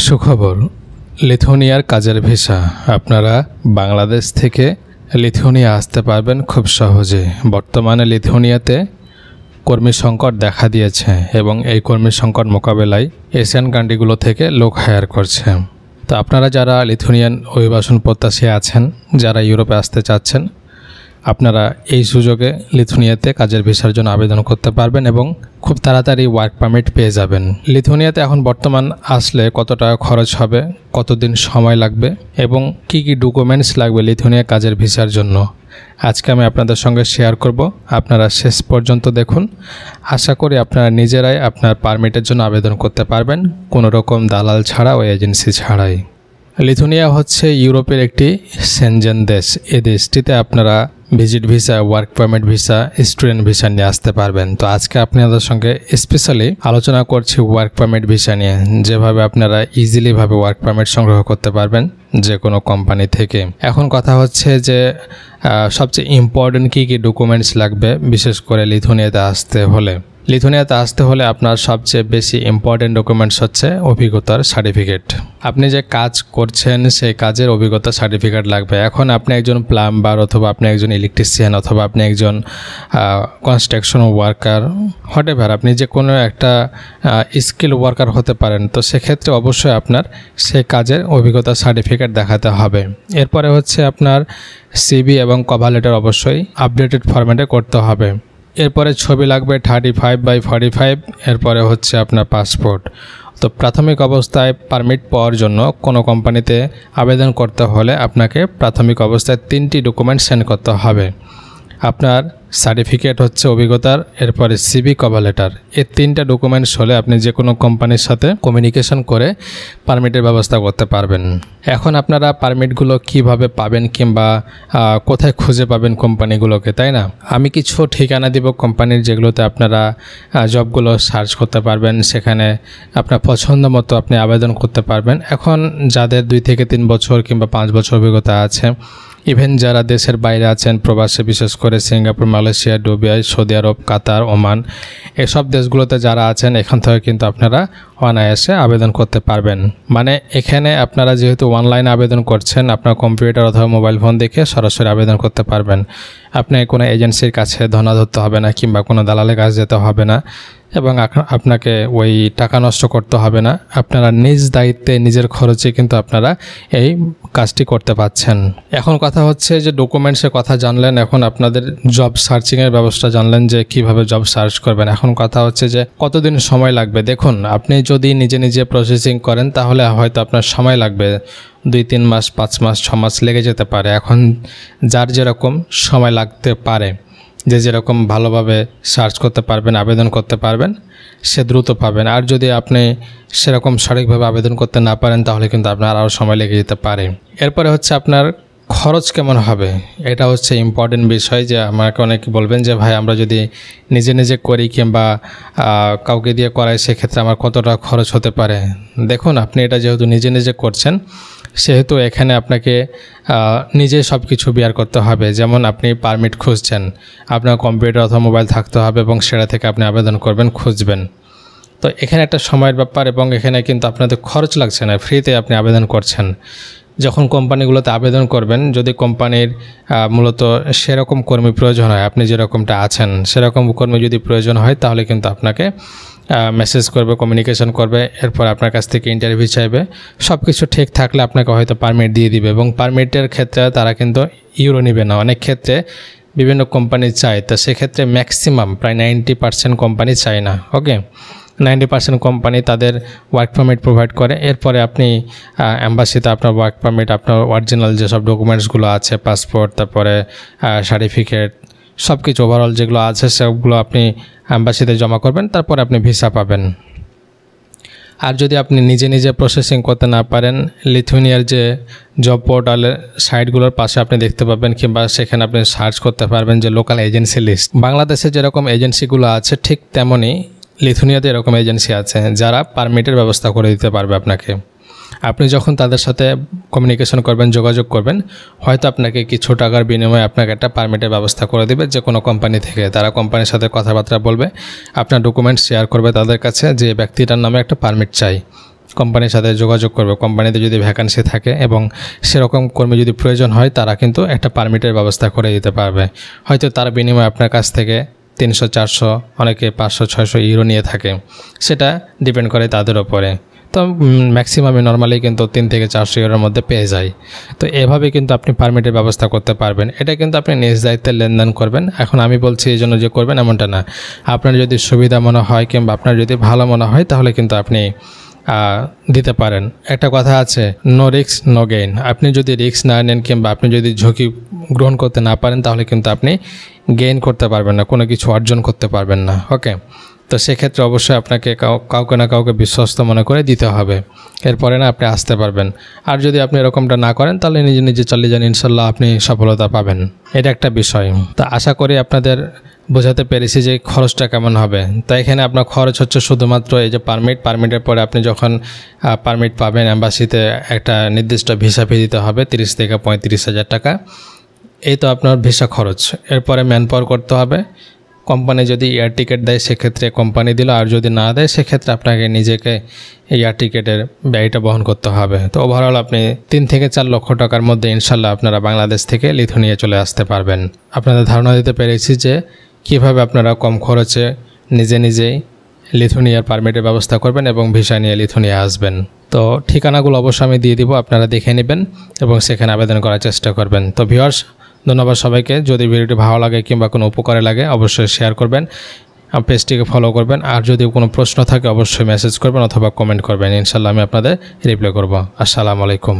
সুখবর, লিথুয়ানিয়ার কাজের ভিসা। আপনারা বাংলাদেশ থেকে লিথুয়ানিয়া আসতে পারবেন খুব সহজে। বর্তমানে লিথুয়ানিয়াতে কর্মী সংকট দেখা দিয়েছে এবং এই কর্মী সংকট মোকাবেলায় এশিয়ান কান্ট্রিগুলো থেকে লোক হায়ার করছে। তো আপনারা যারা লিথুয়ানিয়ান অভিবাসন প্রত্যাশী আছেন, যারা ইউরোপে আসতে চাচ্ছেন, আপনারা এই সুযোগে লিথুয়ানিয়াতে কাজের ভিসার জন্য আবেদন করতে পারবেন এবং খুব তাড়াতাড়ি ওয়ার্ক পারমিট পেয়ে যাবেন। লিথুয়ানিয়াতে এখন বর্তমান আসলে কত টাকা খরচ হবে, কতদিন সময় লাগবে এবং কি কি ডকুমেন্টস লাগবে লিথুয়ানিয়া কাজের ভিসার জন্য, আজকে আমি আপনাদের সঙ্গে শেয়ার করব। আপনারা শেষ পর্যন্ত দেখুন। আশা করি আপনারা নিজেরাই আপনার পারমিটের জন্য আবেদন করতে পারবেন, কোনো রকম দালাল ছাড়া ও এজেন্সি ছাড়াই। লিথুয়ানিয়া হচ্ছে ইউরোপের একটি সেনজেন দেশ। এই দেশটিতে আপনারা visit visa, work permit visa, student visa নিয়ে আসতে পারবেন। তো আজকে আপনাদের সঙ্গে স্পেশালি আলোচনা করছি ওয়ার্ক পারমিট ভিসা নিয়ে, যেভাবে আপনারা ইজিলিভাবে ওয়ার্ক পারমিট সংগ্রহ করতে পারবেন যে কোনো কোম্পানি থেকে। এখন কথা হচ্ছে যে সবচেয়ে ইম্পর্টেন্ট কী কী ডকুমেন্টস লাগবে বিশেষ করে লিথুয়ানিয়াতে আসতে হলে। লিথুয়ানিয়াতে আসতে হলে আপনার সবচেয়ে বেশি ইম্পর্টেন্ট ডকুমেন্টস হচ্ছে অভিজ্ঞতার সার্টিফিকেট। আপনি যে কাজ করছেন সেই কাজের অভিজ্ঞতা সার্টিফিকেট লাগবে। এখন আপনি একজন প্লাম্বার অথবা আপনি একজন ইলেকট্রিশিয়ান অথবা আপনি একজন কনস্ট্রাকশন ওয়ার্কার, হোয়াটএভার, আপনি যে কোনো একটা স্কিল ওয়ার্কার হতে পারেন। তো সেক্ষেত্রে অবশ্যই আপনার সেই কাজের অভিজ্ঞতা সার্টিফিকেট দেখাতে হবে। এরপরে হচ্ছে আপনার সিভি এবং কভার লেটার অবশ্যই আপডেটেড ফরম্যাটে করতে হবে। এরপরে ছবি লাগবে 35x45। এরপরে হচ্ছে আপনার পাসপোর্ট। তো প্রাথমিক অবস্থায় পারমিট পাওয়ার জন্য কোনো কোম্পানিতে আবেদন করতে হলে আপনাকে প্রাথমিক অবস্থায় 3টি ডকুমেন্ট সেন্ড করতে হবে। আপনার সার্টিফিকেট হচ্ছে অভিজ্ঞতার, এরপরে সিভি, কভার লেটার। এই 3টা ডকুমেন্টস হলে আপনি যে কোনো কোম্পানির সাথে কমিউনিকেশন করে পারমিটের ব্যবস্থা করতে পারবেন। এখন আপনারা পারমিটগুলো কিভাবে পাবেন কিংবা কোথায় খুঁজে পাবেন কোম্পানিগুলোকে, তাই না? আমি কিছু ঠিকানা দিব কোম্পানির, যেগুলোতে আপনারা জবগুলো সার্চ করতে পারবেন। সেখানে আপনার পছন্দ মতো আপনি আবেদন করতে পারবেন। এখন যাদের 2 থেকে 3 বছর কিংবা 5 বছর অভিজ্ঞতা আছে, ইভেন যারা দেশের বাইরে আছেন প্রবাসে, বিশেষ করে সিঙ্গাপুর, মালয়েশিয়া, দুবাই, সৌদি আরব, কাতার, ওমান, এসব দেশগুলোতে যারা আছেন, এখান থেকে কিন্তু আপনারা অনায়াসে আবেদন করতে পারবেন। মানে এখানে আপনারা যেহেতু অনলাইনে আবেদন করছেন, আপনার কম্পিউটার অথবা মোবাইল ফোন দেখে সরাসরি আবেদন করতে পারবেন। আপনি কোনো এজেন্সির কাছে ধর্ণা ধরতে হবে না কিংবা কোনো দালালের কাছে যেতে হবে না এবং আপনাকে ওই টাকা নষ্ট করতে হবে না। আপনারা নিজ দায়িত্বে নিজের খরচে কিন্তু আপনারা এই কাজটি করতে পারছেন। এখন কথা হচ্ছে যে ডকুমেন্টসের কথা জানলেন, এখন আপনাদের জব সার্চিংয়ের ব্যবস্থা জানলেন যে কিভাবে জব সার্চ করবেন। এখন কথা হচ্ছে যে কতদিন সময় লাগবে। দেখুন, আপনি যদি নিজে নিজে প্রসেসিং করেন তাহলে হয়তো আপনার সময় লাগবে 2-3 মাস, 5 মাস, 6 মাস লেগে যেতে পারে। এখন যার যেরকম সময় লাগতে পারে, যে যেরকম ভালোভাবে সার্চ করতে পারবেন, আবেদন করতে পারবেন, সে দ্রুত পাবেন। আর যদি আপনি সেরকম সঠিকভাবে আবেদন করতে না পারেন তাহলে কিন্তু আপনার আরও সময় লেগে যেতে পারে। এরপরে হচ্ছে আপনার খরচ কেমন হবে, এটা হচ্ছে ইম্পর্টেন্ট বিষয়। যে আমাকে অনেকে বলবেন যে ভাই, আমরা যদি নিজে নিজে করি কিংবা কাউকে দিয়ে করাই, সেক্ষেত্রে আমার কতটা খরচ হতে পারে। দেখুন, আপনি এটা যেহেতু নিজে নিজে করছেন, সেহেতু এখানে আপনাকে নিজে সব কিছু বিয়ার করতে হবে। যেমন আপনি পারমিট খুঁজছেন, আপনার কম্পিউটার অথবা মোবাইল থাকতে হবে এবং সেটা থেকে আপনি আবেদন করবেন, খুঁজবেন। তো এখানে একটা সময়ের ব্যাপার এবং এখানে কিন্তু আপনাদের খরচ লাগছে না, ফ্রিতে আপনি আবেদন করছেন। যখন কোম্পানিগুলোতে আবেদন করবেন, যদি কোম্পানির মূলত সেরকম কর্মী প্রয়োজন হয়, আপনি যেরকমটা আছেন সেরকম কর্মী যদি প্রয়োজন হয়, তাহলে কিন্তু আপনাকে মেসেজ করবে, কমিউনিকেশন করবে, এরপর আপনার কাছ থেকে ইন্টারভিউ চাইবে। সব কিছু ঠিক থাকলে আপনাকে হয়তো পারমিট দিয়ে দিবে। এবং পারমিটের ক্ষেত্রে তারা কিন্তু ইউরো নেবে না, অনেক ক্ষেত্রে বিভিন্ন কোম্পানি চায়। তো সেক্ষেত্রে ম্যাক্সিমাম প্রায় 90% কোম্পানি চায় না। ওকে, 90% কোম্পানি তাদের ওয়ার্ক পারমিট প্রোভাইড করে। এরপরে আপনি অ্যাম্বাসিতে আপনার ওয়ার্ক পারমিট, আপনার অরিজিনাল যেসব ডকুমেন্টসগুলো আছে, পাসপোর্ট, তারপরে সার্টিফিকেট, সব কিছু ওভারঅল যেগুলো আছে সেগুলো আপনি অ্যাম্বাসিতে জমা করবেন, তারপরে আপনি ভিসা পাবেন। আর যদি আপনি নিজে নিজে প্রসেসিং করতে না পারেন, লিথুয়ানিয়ার যে জব পোর্টালের সাইটগুলোর পাশে আপনি দেখতে পাবেন কিংবা সেখানে আপনি সার্চ করতে পারবেন যে লোকাল এজেন্সি লিস্ট। বাংলাদেশে যেরকম এজেন্সিগুলো আছে ঠিক তেমনই লিথুয়ানিয়াতে এরকম এজেন্সি আছে যারা পারমিটের ব্যবস্থা করে দিতে পারবে আপনাকে। আপনি যখন তাদের সাথে কমিউনিকেশন করবেন, যোগাযোগ করবেন, হয়তো আপনাকে কিছু টাকার বিনিময়ে আপনাকে একটা পারমিটের ব্যবস্থা করে দেবে যে কোনো কোম্পানি থেকে। তারা কোম্পানির সাথে কথাবার্তা বলবে, আপনার ডকুমেন্টস শেয়ার করবে তাদের কাছে যে ব্যক্তিটার নামে একটা পারমিট চাই। কোম্পানির সাথে যোগাযোগ করবে। কোম্পানিতে যদি ভ্যাকান্সি থাকে এবং সেরকম কর্মী যদি প্রয়োজন হয়, তারা কিন্তু একটা পারমিটের ব্যবস্থা করে দিতে পারবে। হয়তো তার বিনিময়ে আপনার কাছ থেকে 300-400, অনেকে 500-600 ইউরো নিয়ে থাকে, সেটা ডিপেন্ড করে তাদের ওপরে। তো ম্যাক্সিমামে নর্মালি কিন্তু 3 থেকে 400 ইউরোর মধ্যে পেয়ে যায়। তো এভাবে কিন্তু আপনি পারমিটের ব্যবস্থা করতে পারবেন। এটা কিন্তু আপনি নিজ দায়িত্বে লেনদেন করবেন। এখন আমি বলছি এই জন্য যে করবেন এমনটা না, আপনার যদি সুবিধা মনে হয় কিংবা আপনার যদি ভালো মনে হয় তাহলে কিন্তু আপনি দিতে পারেন। একটা কথা আছে, নো রিস্ক নো গেইন। আপনি যদি রিস্ক না নেন কিংবা আপনি যদি ঝুঁকি গ্রহণ করতে না পারেন তাহলে কিন্তু আপনি গেইন করতে পারবেন না, কোনো কিছু অর্জন করতে পারবেন না। ওকে, তো সেক্ষেত্রে অবশ্যই আপনাকে কাউকে না কাউকে বিশ্বস্ত মনে করে দিতে হবে, এরপরে না আপনি আসতে পারবেন। আর যদি আপনি এরকমটা না করেন তাহলে নিজে নিজে চালিয়ে যান, ইনশাল্লাহ আপনি সফলতা পাবেন। এটা একটা বিষয়। তো আশা করি আপনাদের বোঝাতে পেরেছি যে খরচটা কেমন হবে। তাই এখানে আপনার খরচ হচ্ছে শুধুমাত্র এই যে পারমিটের পরে আপনি যখন পারমিট পাবেন অ্যাম্বাসিতে একটা নির্দিষ্ট ভিসা ফি দিতে হবে 30 থেকে 35,000 টাকা। এই তো আপনার ভিসা খরচ। এরপরে ম্যান পাওয়ার করতে হবে। কোম্পানি যদি এয়ার টিকিট দেয় সেক্ষেত্রে কোম্পানি দিল, আর যদি না দেয় সেক্ষেত্রে আপনাকে নিজেকে এয়ার টিকিটের ব্যয়টা বহন করতে হবে। তো ওভারঅল আপনি 3 থেকে 4 লক্ষ টাকার মধ্যে ইনশাল্লাহ আপনারা বাংলাদেশ থেকে লিথুয়ানিয়া চলে আসতে পারবেন। আপনাদের ধারণা দিতে পেরেছি যে কীভাবে আপনারা কম খরচে নিজেই লিথুয়ানিয়ার পারমিটের ব্যবস্থা করবেন এবং ভিসা নিয়ে লিথুয়ানিয়া আসবেন। তো ঠিকানাগুলো অবশ্যই আমি দিয়ে দিব, আপনারা দেখে নেবেন এবং সেখানে আবেদন করার চেষ্টা করবেন। তো ভিউয়ার্স, ধন্যবাদ সবাইকে। যদি ভিডিওটি ভালো লাগে কিংবা কোনো উপকারে লাগে অবশ্যই শেয়ার করবেন, পেজটিকে ফলো করবেন। আর যদি কোনো প্রশ্ন থাকে অবশ্যই মেসেজ করবেন অথবা কমেন্ট করবেন, ইনশাল্লাহ আমি আপনাদের রিপ্লাই করব। আসসালামু আলাইকুম।